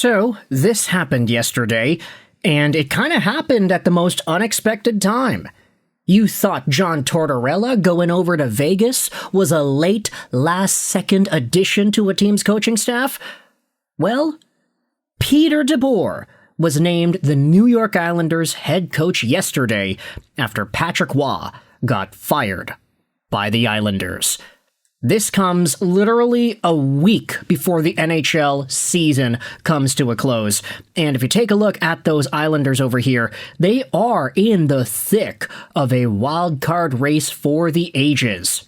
So, this happened yesterday, and it kind of happened at the most unexpected time. You thought John Tortorella going over to Vegas was a late, last-second addition to a team's coaching staff? Well, Peter DeBoer was named the New York Islanders head coach yesterday after Patrick Waugh got fired by the Islanders. This comes literally a week before the NHL season comes to a close. And if you take a look at those Islanders over here, they are in the thick of a wild card race for the ages.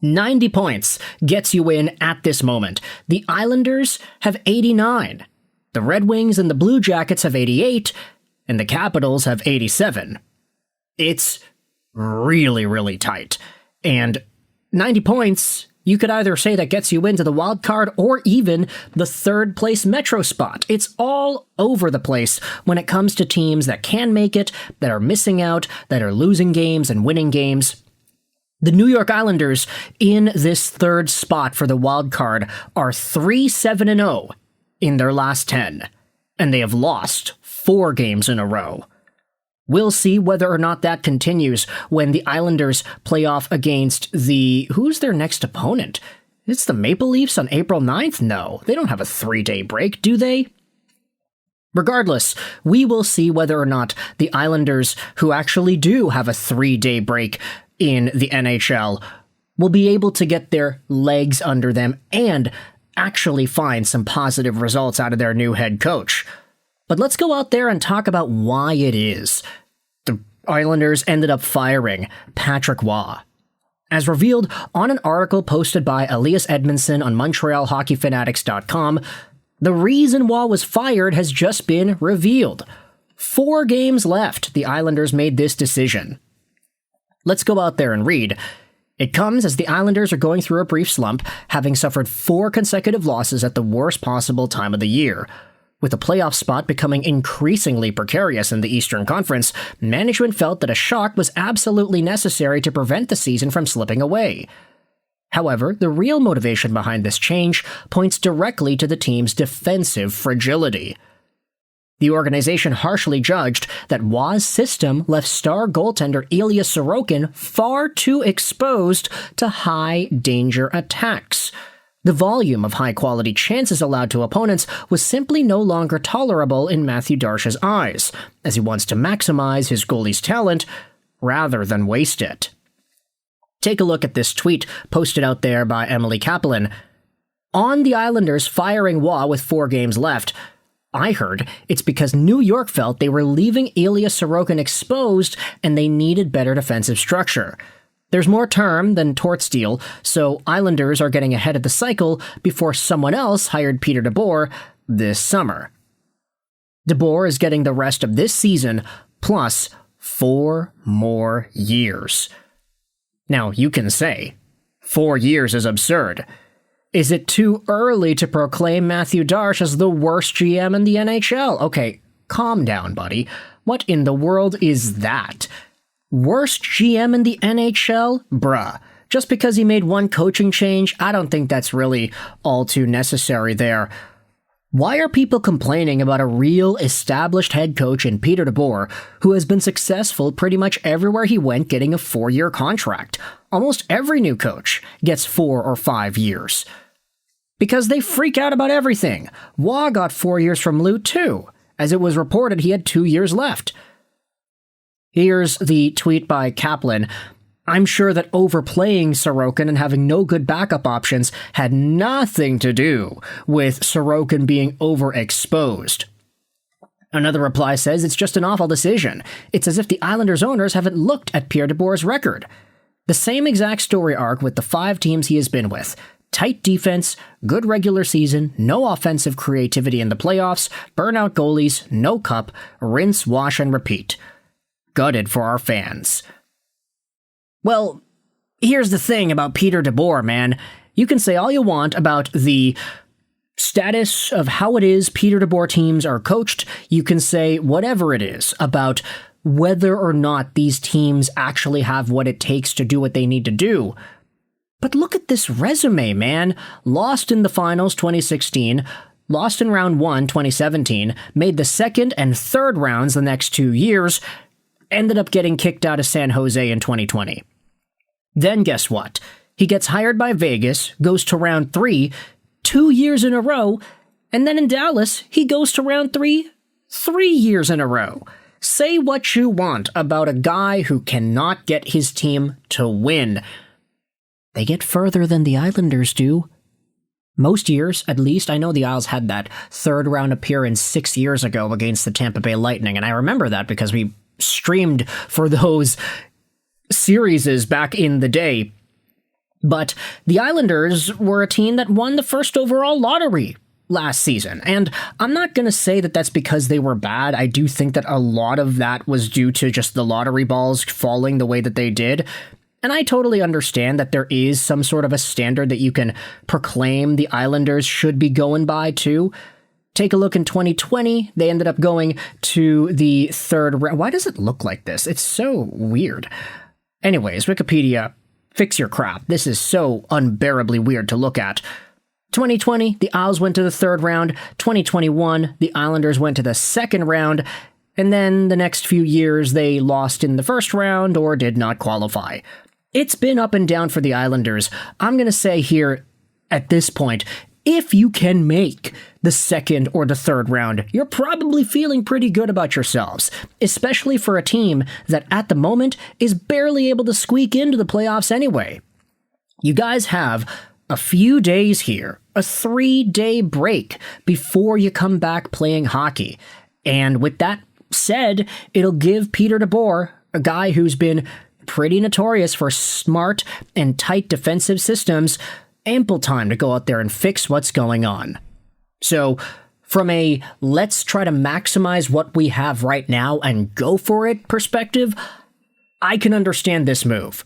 90 points gets you in at this moment. The Islanders have 89. The Red Wings and the Blue Jackets have 88, and the Capitals have 87. It's really, really tight. And 90 points, you could either say that gets you into the wild card or even the third place Metro spot. It's all over the place when it comes to teams that can make it, that are missing out, that are losing games and winning games. The New York Islanders in this third spot for the wild card are 3-7-0 in their last 10, and they have lost 4 games in a row. We'll see whether or not that continues when the Islanders play off against who's their next opponent? It's the Maple Leafs on April 9th? No, they don't have a 3-day break, do they? Regardless, we will see whether or not the Islanders, who actually do have a 3-day break in the NHL, will be able to get their legs under them and actually find some positive results out of their new head coach. But let's go out there and talk about why it is the Islanders ended up firing Patrick Waugh. As revealed on an article posted by Elias Edmondson on MontrealHockeyFanatics.com, the reason Waugh was fired has just been revealed. 4 games left, the Islanders made this decision. Let's go out there and read. It comes as the Islanders are going through a brief slump, having suffered 4 consecutive losses at the worst possible time of the year. With the playoff spot becoming increasingly precarious in the Eastern Conference, management felt that a shock was absolutely necessary to prevent the season from slipping away. However, the real motivation behind this change points directly to the team's defensive fragility. The organization harshly judged that Waugh's system left star goaltender Ilya Sorokin far too exposed to high-danger attacks. The volume of high-quality chances allowed to opponents was simply no longer tolerable in Matthew Darsh's eyes, as he wants to maximize his goalie's talent rather than waste it. Take a look at this tweet posted out there by Emily Kaplan. On the Islanders firing Waugh with 4 games left, I heard it's because New York felt they were leaving Ilya Sorokin exposed and they needed better defensive structure. There's more term than tort steel, so Islanders are getting ahead of the cycle before someone else hired Peter DeBoer this summer. DeBoer is getting the rest of this season, plus 4 more years. Now, you can say, 4 years is absurd. Is it too early to proclaim Matthew Darsh as the worst GM in the NHL? Okay, calm down, buddy. What in the world is that? Worst GM in the NHL? Bruh. Just because he made one coaching change, I don't think that's really all too necessary there. Why are people complaining about a real established head coach in Peter DeBoer, who has been successful pretty much everywhere he went, getting a 4-year contract? Almost every new coach gets 4 or 5 years. Because they freak out about everything. Waugh got 4 years from Lou too. As it was reported, he had 2 years left. Here's the tweet by Kaplan. I'm sure that overplaying Sorokin and having no good backup options had nothing to do with Sorokin being overexposed. Another reply says it's just an awful decision. It's as if the Islanders owners haven't looked at Pierre DeBoer's record. The same exact story arc with the 5 teams he has been with. Tight defense, good regular season, no offensive creativity in the playoffs, burnout goalies, no cup, rinse, wash, and repeat. Gutted for our fans. Well, here's the thing about Peter DeBoer, man. You can say all you want about the status of how it is Peter DeBoer teams are coached. You can say whatever it is about whether or not these teams actually have what it takes to do what they need to do. But look at this resume, man. Lost in the finals 2016, lost in round 1, 2017, made the second and third rounds the next 2 years, ended up getting kicked out of San Jose in 2020. Then guess what? He gets hired by Vegas, goes to round 3, 2 years in a row, and then in Dallas, he goes to round 3, 3 years in a row. Say what you want about a guy who cannot get his team to win. They get further than the Islanders do. Most years, at least. I know the Isles had that third round appearance 6 years ago against the Tampa Bay Lightning, and I remember that because we streamed for those series back in the day. But the Islanders were a team that won the first overall lottery last season, and I'm not going to say that that's because they were bad. I do think that a lot of that was due to just the lottery balls falling the way that they did. And I totally understand that there is some sort of a standard that you can proclaim the Islanders should be going by too. Take a look in 2020, they ended up going to the third round. Why does it look like this? It's so weird. Anyways, Wikipedia, fix your crap. This is so unbearably weird to look at. 2020, the Isles went to the third round. 2021, the Islanders went to the second round. And then the next few years, they lost in the first round or did not qualify. It's been up and down for the Islanders. I'm going to say here at this point, if you can make the second or the third round, you're probably feeling pretty good about yourselves, especially for a team that at the moment is barely able to squeak into the playoffs anyway. You guys have a few days here, a 3-day break before you come back playing hockey. And with that said, it'll give Peter DeBoer, a guy who's been pretty notorious for smart and tight defensive systems, ample time to go out there and fix what's going on. So, from a let's try to maximize what we have right now and go for it perspective, I can understand this move.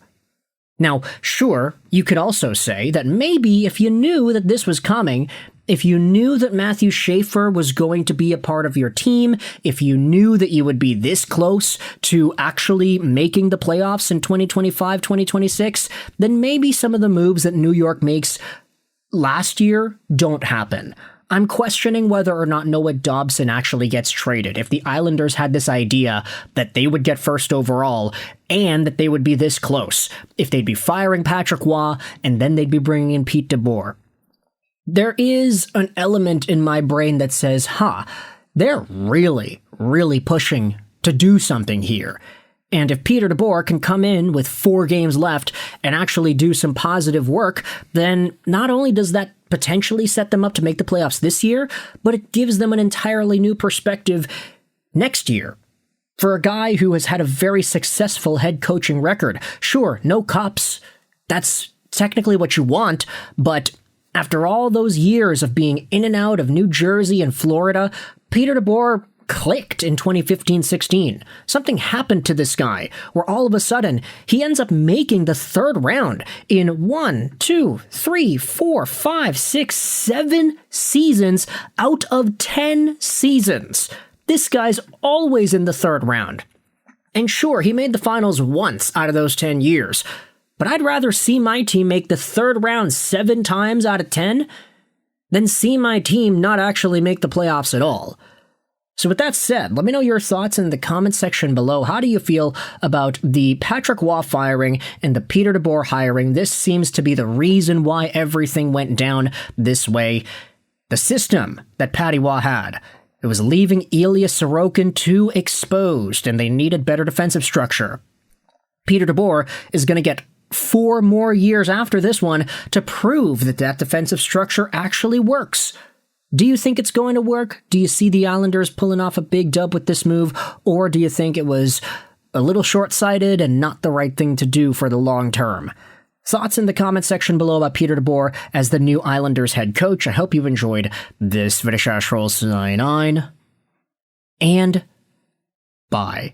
Now, sure, you could also say that maybe if you knew that this was coming, if you knew that Matthew Schaefer was going to be a part of your team, if you knew that you would be this close to actually making the playoffs in 2025, 2026, then maybe some of the moves that New York makes last year don't happen. I'm questioning whether or not Noah Dobson actually gets traded. If the Islanders had this idea that they would get first overall and that they would be this close, if they'd be firing Patrick Waugh and then they'd be bringing in Pete DeBoer. There is an element in my brain that says, they're really, really pushing to do something here. And if Peter DeBoer can come in with 4 games left and actually do some positive work, then not only does that potentially set them up to make the playoffs this year, but it gives them an entirely new perspective next year. For a guy who has had a very successful head coaching record, sure, no cups, that's technically what you want, but after all those years of being in and out of New Jersey and Florida, Peter DeBoer clicked in 2015-16. Something happened to this guy where all of a sudden he ends up making the third round in 1, 2, 3, 4, 5, 6, 7 seasons out of 10 seasons. This guy's always in the third round. And sure, he made the finals once out of those 10 years, but I'd rather see my team make the third round 7 times out of 10 than see my team not actually make the playoffs at all. So with that said, let me know your thoughts in the comment section below. How do you feel about the Patrick Waugh firing and the Peter DeBoer hiring? This seems to be the reason why everything went down this way. The system that Patty Waugh had, it was leaving Ilya Sorokin too exposed, and they needed better defensive structure. Peter DeBoer is going to get 4 more years after this one to prove that that defensive structure actually works. Do you think it's going to work? Do you see the Islanders pulling off a big dub with this move? Or do you think it was a little short-sighted and not the right thing to do for the long term? Thoughts in the comment section below about Peter DeBoer as the new Islanders head coach. I hope you enjoyed this video. And bye.